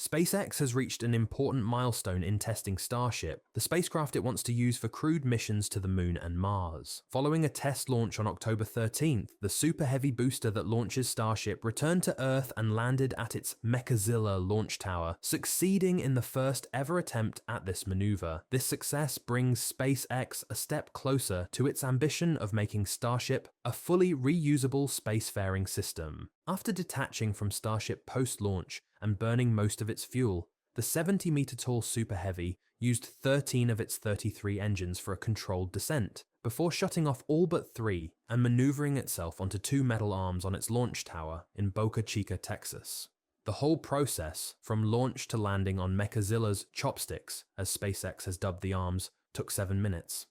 SpaceX has reached an important milestone in testing Starship, the spacecraft it wants to use for crewed missions to the Moon and Mars. Following a test launch on October 13th, the Super Heavy booster that launches Starship returned to Earth and landed at its Mechazilla launch tower, succeeding in the first ever attempt at this maneuver. This success brings SpaceX a step closer to its ambition of making Starship a fully reusable spacefaring system. After detaching from Starship post-launch and burning most of its fuel, the 70-meter-tall Super Heavy used 13 of its 33 engines for a controlled descent, before shutting off all but 3 and maneuvering itself onto 2 metal arms on its launch tower in Boca Chica, Texas. The whole process, from launch to landing on Mechazilla's chopsticks, as SpaceX has dubbed the arms, took 7 minutes.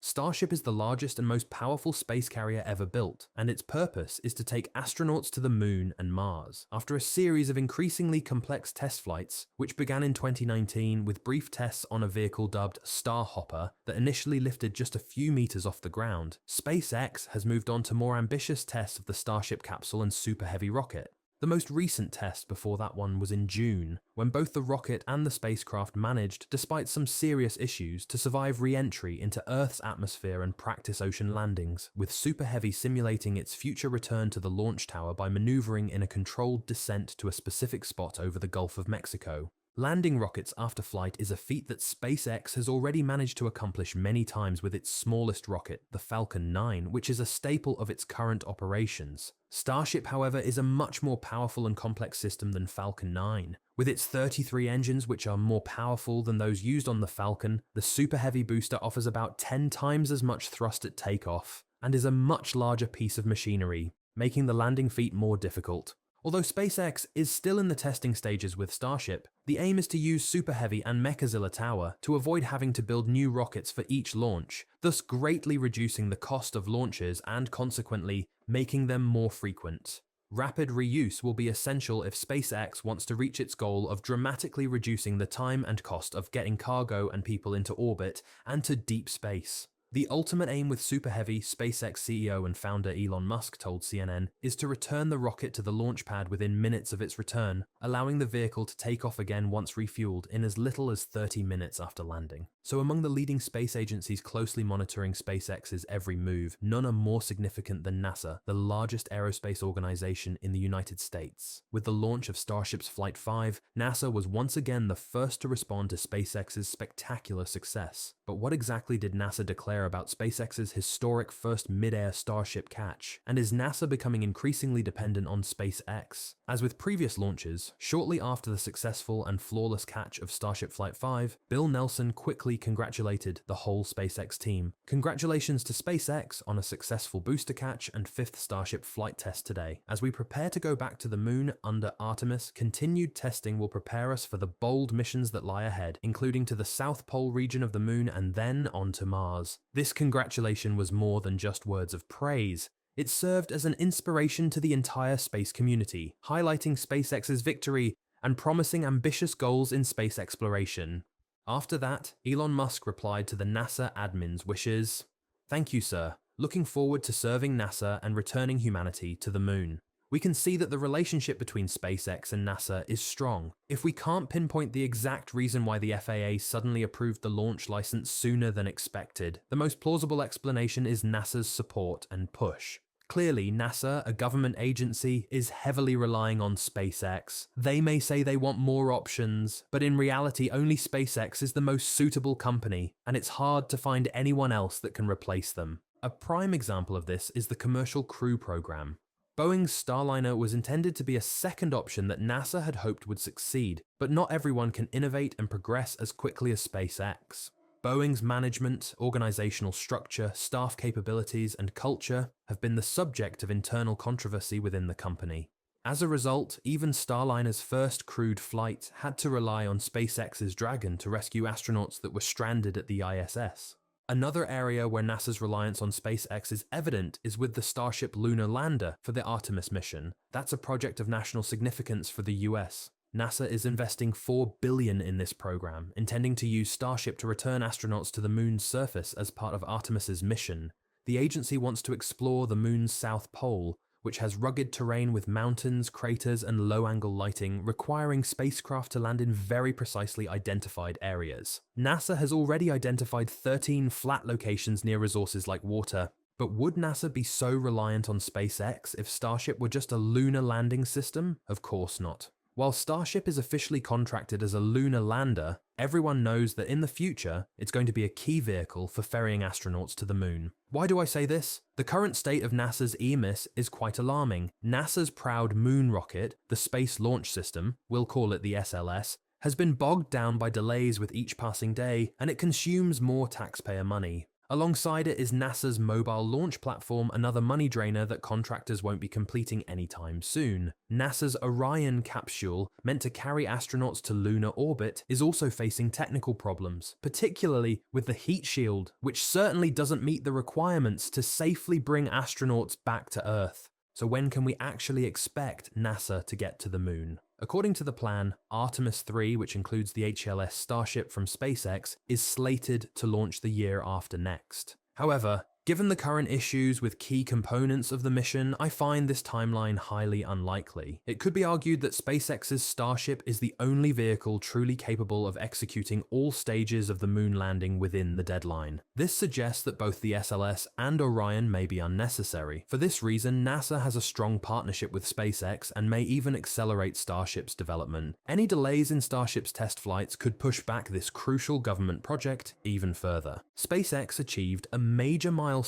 Starship is the largest and most powerful space carrier ever built, and its purpose is to take astronauts to the Moon and Mars. After a series of increasingly complex test flights, which began in 2019 with brief tests on a vehicle dubbed Starhopper that initially lifted just a few meters off the ground, SpaceX has moved on to more ambitious tests of the Starship capsule and Super Heavy rocket. The most recent test before that one was in June, when both the rocket and the spacecraft managed, despite some serious issues, to survive re-entry into Earth's atmosphere and practice ocean landings, with Super Heavy simulating its future return to the launch tower by maneuvering in a controlled descent to a specific spot over the Gulf of Mexico. Landing rockets after flight is a feat that SpaceX has already managed to accomplish many times with its smallest rocket, the Falcon 9, which is a staple of its current operations. Starship, however, is a much more powerful and complex system than Falcon 9. With its 33 engines, which are more powerful than those used on the Falcon, the Super Heavy booster offers about 10 times as much thrust at takeoff, and is a much larger piece of machinery, making the landing feat more difficult. Although SpaceX is still in the testing stages with Starship, the aim is to use Super Heavy and Mechazilla Tower to avoid having to build new rockets for each launch, thus greatly reducing the cost of launches and consequently making them more frequent. Rapid reuse will be essential if SpaceX wants to reach its goal of dramatically reducing the time and cost of getting cargo and people into orbit and to deep space. The ultimate aim with Super Heavy, SpaceX CEO and founder Elon Musk told CNN, is to return the rocket to the launch pad within minutes of its return, allowing the vehicle to take off again once refueled in as little as 30 minutes after landing. So among the leading space agencies closely monitoring SpaceX's every move, none are more significant than NASA, the largest aerospace organization in the United States. With the launch of Starship's Flight 5, NASA was once again the first to respond to SpaceX's spectacular success. But what exactly did NASA declare about SpaceX's historic first midair Starship catch, and is NASA becoming increasingly dependent on SpaceX? As with previous launches, shortly after the successful and flawless catch of Starship Flight 5, Bill Nelson quickly congratulated the whole SpaceX team. Congratulations to SpaceX on a successful booster catch and 5th Starship flight test today. As we prepare to go back to the Moon under Artemis, continued testing will prepare us for the bold missions that lie ahead, including to the South Pole region of the Moon and then on to Mars. This congratulation was more than just words of praise. It served as an inspiration to the entire space community, highlighting SpaceX's victory and promising ambitious goals in space exploration. After that, Elon Musk replied to the NASA admin's wishes. "Thank you, sir. Looking forward to serving NASA and returning humanity to the Moon." We can see that the relationship between SpaceX and NASA is strong. If we can't pinpoint the exact reason why the FAA suddenly approved the launch license sooner than expected, the most plausible explanation is NASA's support and push. Clearly, NASA, a government agency, is heavily relying on SpaceX. They may say they want more options, but in reality only SpaceX is the most suitable company, and it's hard to find anyone else that can replace them. A prime example of this is the Commercial Crew Program. Boeing's Starliner was intended to be a second option that NASA had hoped would succeed, but not everyone can innovate and progress as quickly as SpaceX. Boeing's management, organizational structure, staff capabilities, and culture have been the subject of internal controversy within the company. As a result, even Starliner's first crewed flight had to rely on SpaceX's Dragon to rescue astronauts that were stranded at the ISS. Another area where NASA's reliance on SpaceX is evident is with the Starship lunar lander for the Artemis mission. That's a project of national significance for the US. NASA is investing $4 billion in this program, intending to use Starship to return astronauts to the Moon's surface as part of Artemis's mission. The agency wants to explore the Moon's south pole, which has rugged terrain with mountains, craters, and low-angle lighting, requiring spacecraft to land in very precisely identified areas. NASA has already identified 13 flat locations near resources like water. But would NASA be so reliant on SpaceX if Starship were just a lunar landing system? Of course not. While Starship is officially contracted as a lunar lander, everyone knows that in the future, it's going to be a key vehicle for ferrying astronauts to the moon. Why do I say this? The current state of NASA's EMIS is quite alarming. NASA's proud moon rocket, the Space Launch System, we'll call it the SLS, has been bogged down by delays with each passing day, and it consumes more taxpayer money. Alongside it is NASA's mobile launch platform, another money drainer that contractors won't be completing anytime soon. NASA's Orion capsule, meant to carry astronauts to lunar orbit, is also facing technical problems, particularly with the heat shield, which certainly doesn't meet the requirements to safely bring astronauts back to Earth. So when can we actually expect NASA to get to the moon? According to the plan, Artemis 3, which includes the HLS Starship from SpaceX, is slated to launch the year after next. However, given the current issues with key components of the mission, I find this timeline highly unlikely. It could be argued that SpaceX's Starship is the only vehicle truly capable of executing all stages of the moon landing within the deadline. This suggests that both the SLS and Orion may be unnecessary. For this reason, NASA has a strong partnership with SpaceX and may even accelerate Starship's development. Any delays in Starship's test flights could push back this crucial government project even further. SpaceX achieved a major milestone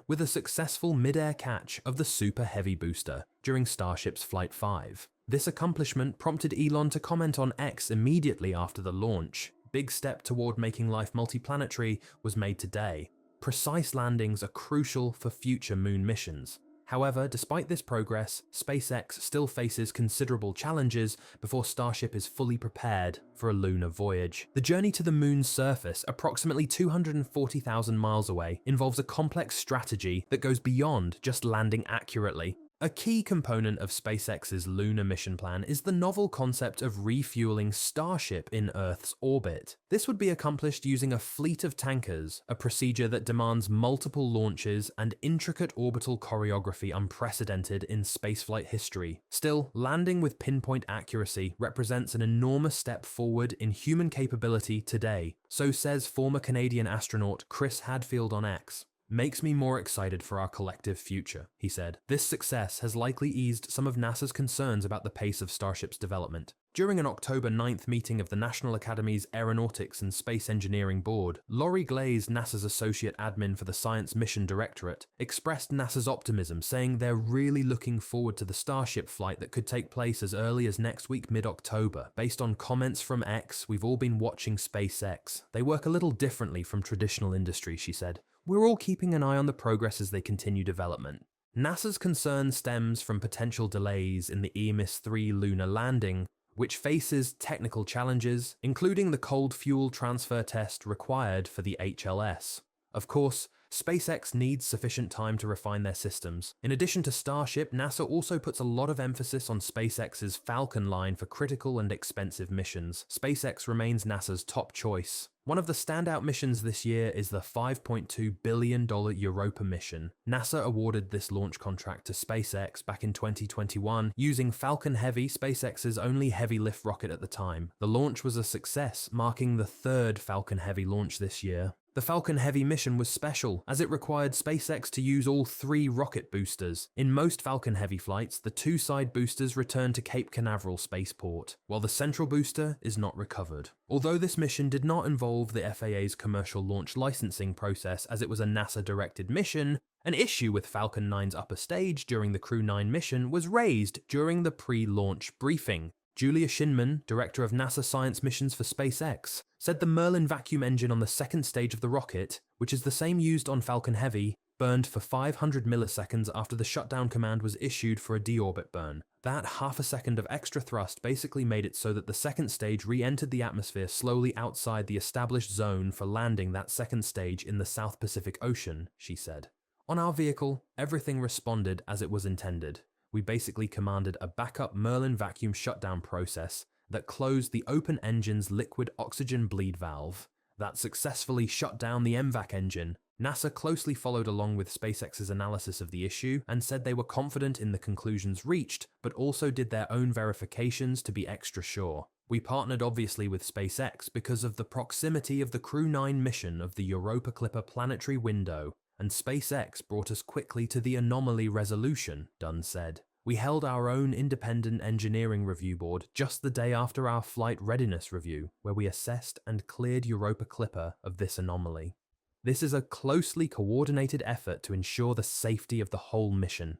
with a successful mid-air catch of the Super Heavy booster during Starship's Flight 5. This accomplishment prompted Elon to comment on X immediately after the launch. Big step toward making life multiplanetary was made today. Precise landings are crucial for future moon missions. However, despite this progress, SpaceX still faces considerable challenges before Starship is fully prepared for a lunar voyage. The journey to the moon's surface, approximately 240,000 miles away, involves a complex strategy that goes beyond just landing accurately. A key component of SpaceX's lunar mission plan is the novel concept of refueling Starship in Earth's orbit. This would be accomplished using a fleet of tankers, a procedure that demands multiple launches and intricate orbital choreography unprecedented in spaceflight history. Still, landing with pinpoint accuracy represents an enormous step forward in human capability today, so says former Canadian astronaut Chris Hadfield on X. "Makes me more excited for our collective future," he said. This success has likely eased some of NASA's concerns about the pace of Starship's development. During an October 9th meeting of the National Academy's Aeronautics and Space Engineering Board, Laurie Glaze, NASA's associate admin for the Science Mission Directorate, expressed NASA's optimism, saying they're really looking forward to the Starship flight that could take place as early as next week, mid-October. Based on comments from X, we've all been watching SpaceX. They work a little differently from traditional industry, she said. We're all keeping an eye on the progress as they continue development. NASA's concern stems from potential delays in the EMIS-3 lunar landing, which faces technical challenges, including the cold fuel transfer test required for the HLS. Of course, SpaceX needs sufficient time to refine their systems. In addition to Starship, NASA also puts a lot of emphasis on SpaceX's Falcon line for critical and expensive missions. SpaceX remains NASA's top choice. One of the standout missions this year is the $5.2 billion Europa mission. NASA awarded this launch contract to SpaceX back in 2021 using Falcon Heavy, SpaceX's only heavy lift rocket at the time. The launch was a success, marking the third Falcon Heavy launch this year. The Falcon Heavy mission was special, as it required SpaceX to use all 3 rocket boosters. In most Falcon Heavy flights, the 2 side boosters return to Cape Canaveral spaceport, while the central booster is not recovered. Although this mission did not involve the FAA's commercial launch licensing process as it was a NASA-directed mission, an issue with Falcon 9's upper stage during the Crew 9 mission was raised during the pre-launch briefing. Julia Shinman, director of NASA Science Missions for SpaceX, said the Merlin vacuum engine on the second stage of the rocket, which is the same used on Falcon Heavy, burned for 500 milliseconds after the shutdown command was issued for a deorbit burn. That half a second of extra thrust basically made it so that the second stage re-entered the atmosphere slowly outside the established zone for landing that second stage in the South Pacific Ocean, she said. On our vehicle, everything responded as it was intended. We basically commanded a backup Merlin vacuum shutdown process that closed the open engine's liquid oxygen bleed valve, that successfully shut down the MVAC engine, NASA closely followed along with SpaceX's analysis of the issue and said they were confident in the conclusions reached, but also did their own verifications to be extra sure. We partnered obviously with SpaceX because of the proximity of the Crew 9 mission of the Europa Clipper planetary window, and SpaceX brought us quickly to the anomaly resolution, Dunn said. We held our own independent engineering review board just the day after our flight readiness review, where we assessed and cleared Europa Clipper of this anomaly. This is a closely coordinated effort to ensure the safety of the whole mission.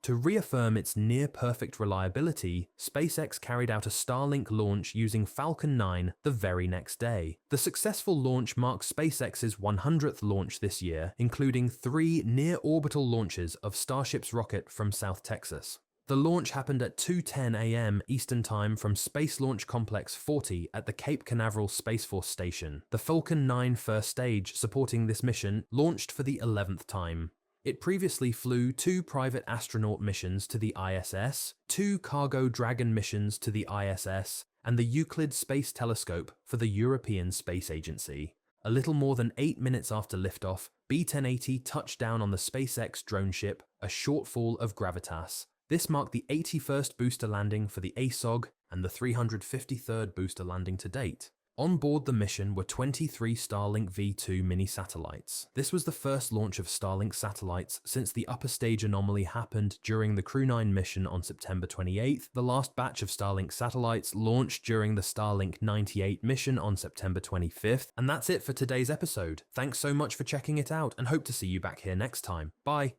To reaffirm its near-perfect reliability, SpaceX carried out a Starlink launch using Falcon 9 the very next day. The successful launch marks SpaceX's 100th launch this year, including 3 near-orbital launches of Starship's rocket from South Texas. The launch happened at 2:10 a.m. Eastern Time from Space Launch Complex 40 at the Cape Canaveral Space Force Station. The Falcon 9 first stage supporting this mission launched for the 11th time. It previously flew 2 private astronaut missions to the ISS, 2 cargo Dragon missions to the ISS, and the Euclid Space Telescope for the European Space Agency. A little more than 8 minutes after liftoff, B-1080 touched down on the SpaceX drone ship, a shortfall of Gravitas. This marked the 81st booster landing for the ASOG and the 353rd booster landing to date. On board the mission were 23 Starlink V2 mini-satellites. This was the first launch of Starlink satellites since the upper stage anomaly happened during the Crew 9 mission on September 28th. The last batch of Starlink satellites launched during the Starlink 98 mission on September 25th. And that's it for today's episode. Thanks so much for checking it out and hope to see you back here next time. Bye!